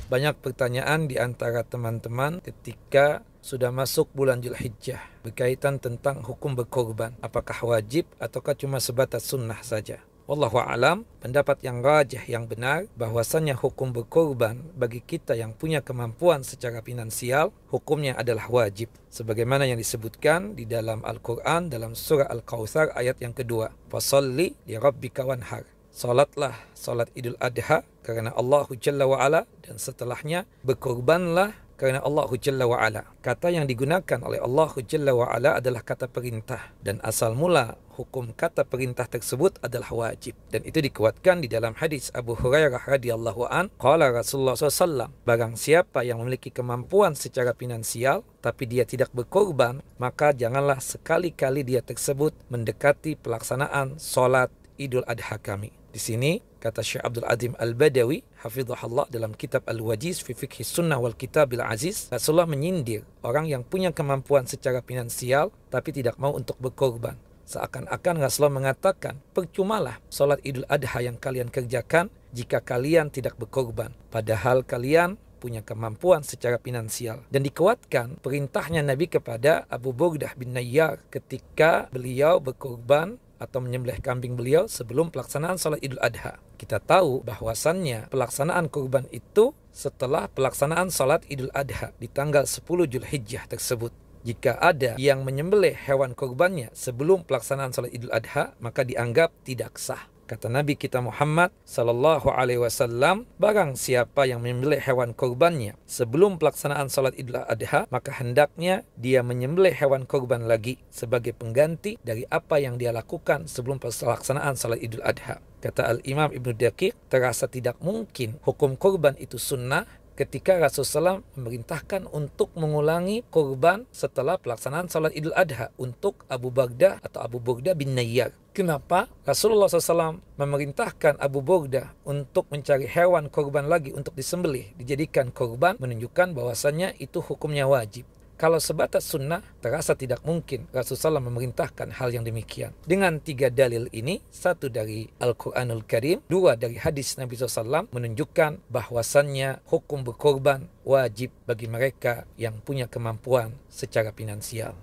Banyak pertanyaan di antara teman-teman ketika sudah masuk bulan Dzulhijjah berkaitan tentang hukum berkorban. Apakah wajib ataukah cuma sebatas sunnah saja? Wallahu a'lam, pendapat yang rajih yang benar bahwasannya hukum berkorban bagi kita yang punya kemampuan secara finansial, hukumnya adalah wajib. Sebagaimana yang disebutkan di dalam Al-Quran dalam surah Al-Kautsar ayat yang kedua. Fasalli li rabbika wanhar. Salatlah salat Idul Adha kerana Allah Jalla wa'ala, dan setelahnya berkorbanlah kerana Allah Jalla wa'ala. Kata yang digunakan oleh Allah Jalla wa'ala adalah kata perintah, dan asal mula hukum kata perintah tersebut adalah wajib. Dan itu dikuatkan di dalam hadis Abu Hurairah radhiyallahu an, qala Rasulullah SAW, barang siapa yang memiliki kemampuan secara finansial tapi dia tidak berkorban, maka janganlah sekali-kali dia tersebut mendekati pelaksanaan solat Idul Adha kami. Di sini kata Syekh Abdul Azim Al-Badawi hafizahullah dalam kitab Al-Wajiz fi Fiqh Sunnah wal Kitabil Aziz, Rasulullah menyindir orang yang punya kemampuan secara finansial tapi tidak mau untuk berkorban. Seakan-akan Rasulullah mengatakan, percumalah solat Idul Adha yang kalian kerjakan jika kalian tidak berkorban, padahal kalian punya kemampuan secara finansial. Dan dikuatkan perintahnya Nabi kepada Abu Burdah bin Nayyar ketika beliau berkorban atau menyembelih kambing beliau sebelum pelaksanaan salat Idul Adha. Kita tahu bahwasannya pelaksanaan kurban itu setelah pelaksanaan salat Idul Adha di tanggal 10 Dzulhijjah tersebut. Jika ada yang menyembelih hewan kurbannya sebelum pelaksanaan salat Idul Adha, maka dianggap tidak sah. Kata Nabi kita Muhammad sallallahu alaihi wasallam, barang siapa yang menyembelih hewan kurbannya sebelum pelaksanaan salat Idul Adha, maka hendaknya dia menyembelih hewan kurban lagi sebagai pengganti dari apa yang dia lakukan sebelum pelaksanaan salat Idul Adha. Kata Al-Imam Ibnu Daqiq, terasa tidak mungkin hukum kurban itu sunnah ketika Rasulullah SAW memerintahkan untuk mengulangi kurban setelah pelaksanaan salat Idul Adha untuk Abu Burdah atau Abu Burdah bin Nayyar. Kenapa Rasulullah SAW memerintahkan Abu Burdah untuk mencari hewan kurban lagi untuk disembelih, dijadikan kurban, menunjukkan bahwasannya itu hukumnya wajib. Kalau sebatas sunnah, terasa tidak mungkin Rasulullah SAW memerintahkan hal yang demikian. Dengan 3 dalil ini, 1 dari Al-Quranul Karim, 2 dari hadis Nabi SAW, menunjukkan bahwasannya hukum berkorban wajib bagi mereka yang punya kemampuan secara finansial.